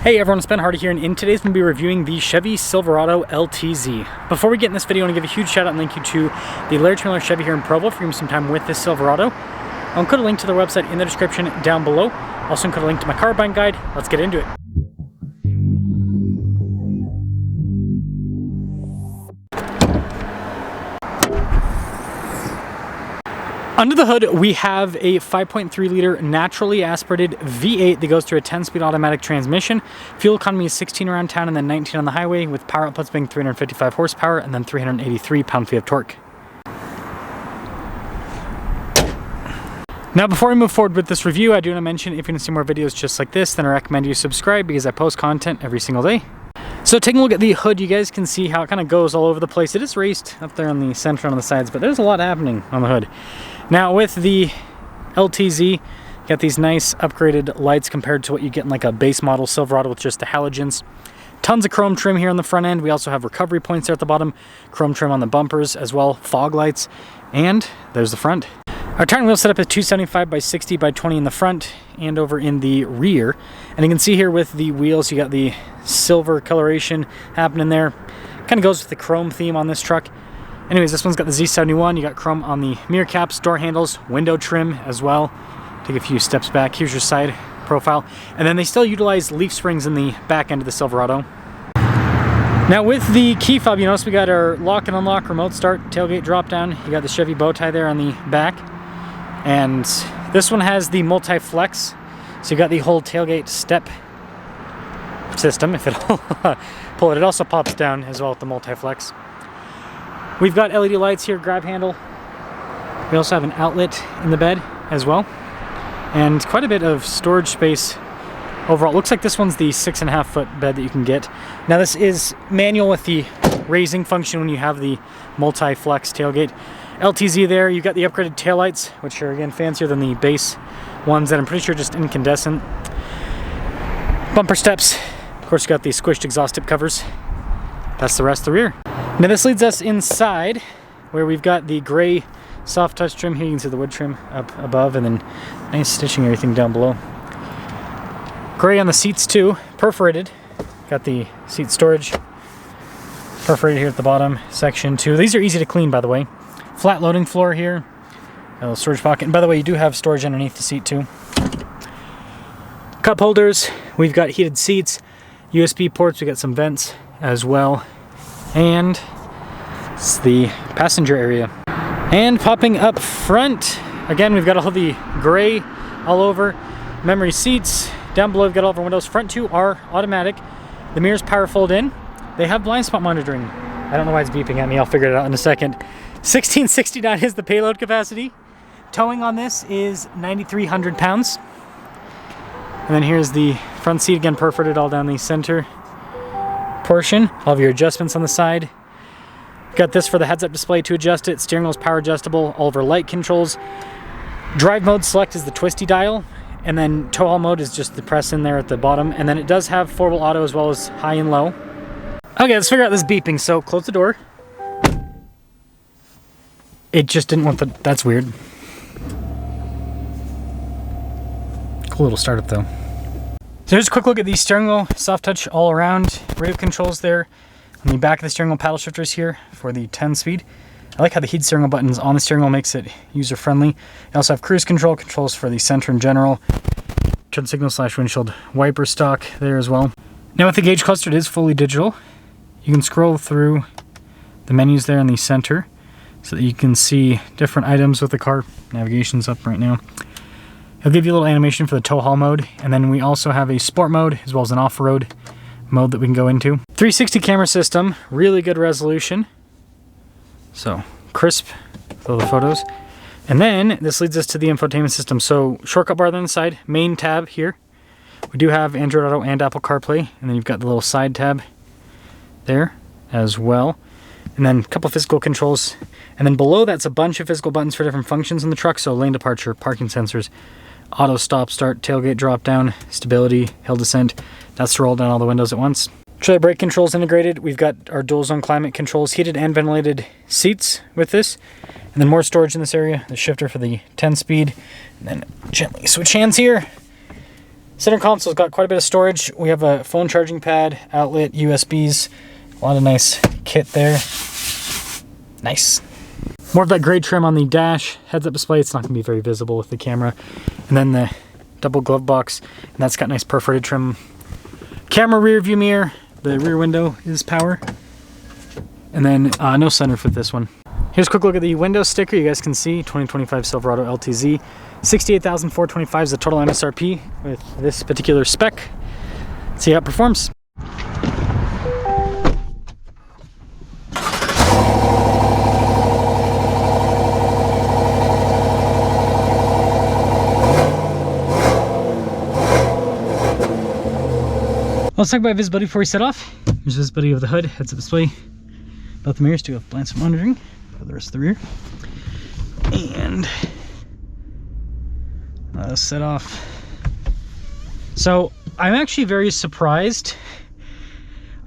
Hey everyone, it's Ben Hardy here, and in today's I'm going to be reviewing the Chevy Silverado LTZ. Before we get in this video, I want to give a huge shout out and thank you to the Larry Trailer Chevy here in Provo for giving me some time with this Silverado. I'll include a link to their website in the description down below. Also include a link to my car buying guide. Let's get into it. Under the hood, we have a 5.3 liter naturally aspirated V8 that goes through a 10-speed automatic transmission. Fuel economy is 16 around town and then 19 on the highway, with power outputs being 355 horsepower and then 383 pound-feet of torque. Now, before we move forward with this review, I do want to mention if you want to see more videos just like this, then I recommend you subscribe because I post content every single day. So taking a look at the hood, you guys can see how it kind of goes all over the place. It is raised up there on the center and on the sides, but there's a lot happening on the hood. Now with the LTZ, you got these nice upgraded lights compared to what you get in like a base model Silverado with just the halogens. Tons of chrome trim here on the front end. We also have recovery points there at the bottom, chrome trim on the bumpers as well, fog lights, and there's the front. Our tire wheel setup is 275 by 60 by 20 in the front and over in the rear. And you can see here with the wheels, you got the silver coloration happening there. Kind of goes with the chrome theme on this truck. Anyways, this one's got the Z71. You got chrome on the mirror caps, door handles, window trim as well. Take a few steps back. Here's your side profile. And then they still utilize leaf springs in the back end of the Silverado. Now with the key fob, you notice we got our lock and unlock remote start tailgate drop down. You got the Chevy bow tie there on the back. And this one has the multi-flex. So you got the whole tailgate step system. If it'll pull it, it also pops down as well with the multi-flex. We've got LED lights here, grab handle. We also have an outlet in the bed as well. And quite a bit of storage space overall. It looks like this one's the 6.5 foot bed that you can get. Now this is manual with the raising function when you have the multi-flex tailgate. LTZ there, you've got the upgraded taillights, which are again fancier than the base ones that I'm pretty sure are just incandescent. Bumper steps. Of course, you got the squished exhaust tip covers. That's the rest of the rear. Now this leads us inside where we've got the gray soft touch trim here. You can see the wood trim up above and then nice stitching everything down below. Gray on the seats too, perforated. Got the seat storage perforated here at the bottom section too. These are easy to clean, by the way. Flat loading floor here, a little storage pocket. And by the way, you do have storage underneath the seat too. Cup holders, we've got heated seats, USB ports, we got some vents as well. And it's the passenger area. And popping up front, again, we've got all the gray all over. Memory seats. Down below, we've got all of our windows. Front two are automatic. The mirrors power fold in. They have blind spot monitoring. I don't know why it's beeping at me. I'll figure it out in a second. 1669 is the payload capacity. Towing on this is 9,300 pounds. And then here's the front seat, again, perforated all down the center portion. All of your adjustments on the side. Got this for the heads-up display to adjust it. Steering wheel is power adjustable. All of our light controls. Drive mode select is the twisty dial. And then tow haul mode is just the press in there at the bottom. And then it does have 4-wheel auto as well as high and low. Okay, let's figure out this beeping. So close the door. It just didn't want the... That's weird. Cool little startup though. So here's a quick look at the steering wheel, soft touch all around, radio controls there. On the back of the steering wheel, paddle shifters here for the 10-speed. I like how the heat steering wheel buttons on the steering wheel makes it user-friendly. You also have cruise control, controls for the center in general. Turn signal / windshield wiper stock there as well. Now with the gauge cluster, it is fully digital. You can scroll through the menus there in the center so that you can see different items with the car. Navigation's up right now. It'll give you a little animation for the tow haul mode, and then we also have a sport mode as well as an off-road mode that we can go into. 360 camera system, really good resolution. So crisp with all the photos. And then this leads us to the infotainment system. So shortcut bar on the side, main tab here. We do have Android Auto and Apple CarPlay, and then you've got the little side tab there as well. And then a couple of physical controls. And then below that's a bunch of physical buttons for different functions in the truck. So lane departure, parking sensors, auto stop, start, tailgate drop down, stability, hill descent. That's to roll down all the windows at once. Trailer brake controls integrated. We've got our dual zone climate controls, heated and ventilated seats with this. And then more storage in this area. The shifter for the 10-speed. And then gently switch hands here. Center console's got quite a bit of storage. We have a phone charging pad, outlet, USBs, a lot of nice kit there. Nice. More of that gray trim on the dash, heads-up display. It's not going to be very visible with the camera. And then the double glove box, and that's got nice perforated trim. Camera rear view mirror. The rear window is power. And then no sunroof with this one. Here's a quick look at the window sticker. You guys can see 2025 Silverado LTZ. 68,425 is the total MSRP with this particular spec. Let's see how it performs. Let's talk about visibility before we set off. Here's visibility of the hood, heads-up display. Both the mirrors do have blind spot monitoring for the rest of the rear. And let's set off. So I'm actually very surprised.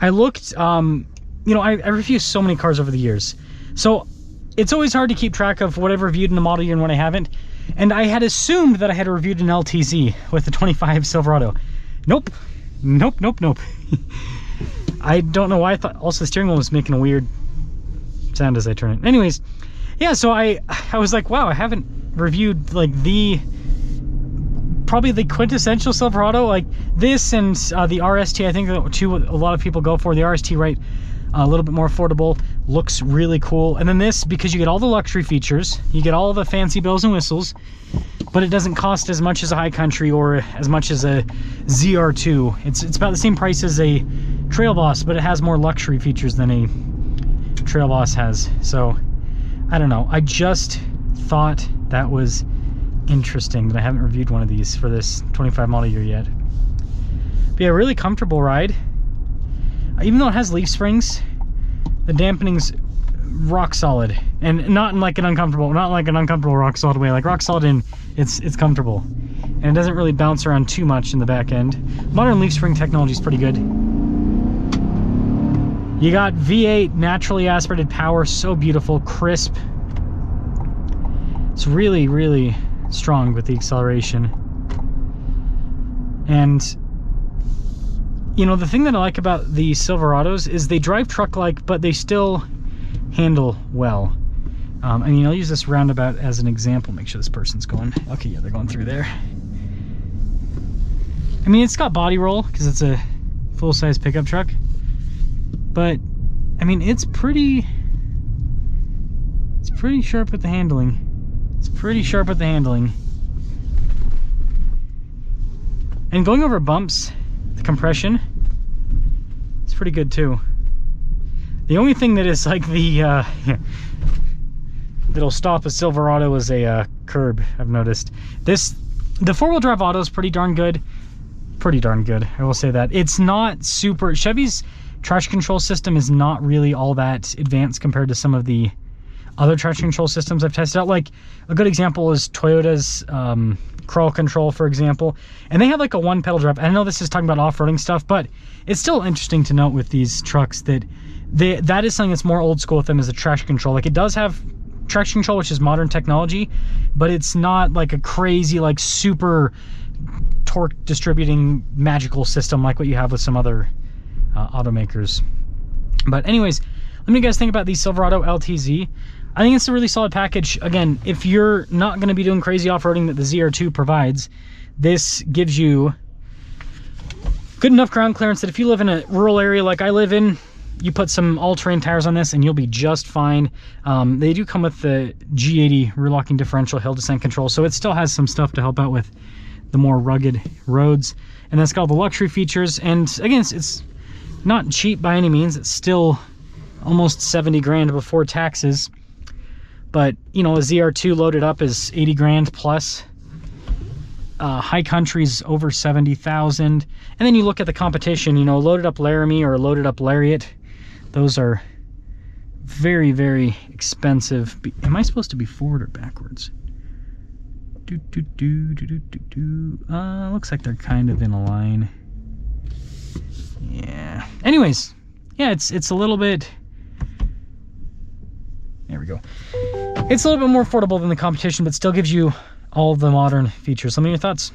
I looked, you know, I reviewed so many cars over the years. So it's always hard to keep track of what I've reviewed in a model year and what I haven't. And I had assumed that I had reviewed an LTZ with the 25 Silverado. Nope. Nope. I don't know why I thought. Also, the steering wheel was making a weird sound as I turn it. Anyways, yeah, so I was like, wow, I haven't reviewed like probably the quintessential Silverado, like this and the RST. I think the two a lot of people go for. The RST, right, a little bit more affordable, looks really cool. And then this, because you get all the luxury features, you get all the fancy bells and whistles, but it doesn't cost as much as a High Country or as much as a ZR2. It's about the same price as a Trail Boss, but it has more luxury features than a Trail Boss has. So I don't know, I just thought that was interesting that I haven't reviewed one of these for this 25 model year yet. But yeah, really comfortable ride. Even though it has leaf springs, the dampening's rock solid, and not in like an uncomfortable rock solid way, like rock solid in it's comfortable, and it doesn't really bounce around too much in the back end. Modern leaf spring technology is pretty good. You got V8 naturally aspirated power, so beautiful, crisp. It's really, really strong with the acceleration. And you know, the thing that I like about the Silverados is they drive truck-like, but they still handle well. I mean, I'll use this roundabout as an example. Make sure this person's going. Okay, yeah, they're going through there. I mean, it's got body roll because it's a full-size pickup truck. But, I mean, it's pretty sharp with the handling. It's pretty sharp with the handling. And going over bumps, the compression, it's pretty good too. The only thing that is like the that'll stop a Silverado is a curb, I've noticed. The four-wheel drive auto is pretty darn good. I will say that. It's not super. Chevy's traction control system is not really all that advanced compared to some of the other traction control systems I've tested out. Like a good example is Toyota's crawl control, for example, and they have like a one pedal drive. I know this is talking about off-roading stuff, but it's still interesting to note with these trucks that that is something that's more old school with them, is the traction control. Like it does have traction control, which is modern technology, but it's not like a crazy, like super torque distributing magical system like what you have with some other automakers. But anyways, let me guys think about the Silverado LTZ. I think it's a really solid package. Again, if you're not going to be doing crazy off-roading that the ZR2 provides, this gives you good enough ground clearance that if you live in a rural area like I live in, you put some all-terrain tires on this and you'll be just fine. They do come with the G80 rear locking differential hill descent control, so it still has some stuff to help out with the more rugged roads. And that's got all the luxury features. And again, it's not cheap by any means. It's still almost 70 grand before taxes. But, you know, a ZR2 loaded up is 80 grand plus. High Country's over 70,000. And then you look at the competition, you know, loaded up Laramie or loaded up Lariat. Those are very, very expensive. Am I supposed to be forward or backwards? Looks like they're kind of in a line. Yeah. Anyways, yeah, it's a little bit... There we go. It's a little bit more affordable than the competition, but still gives you all the modern features. Let me know your thoughts.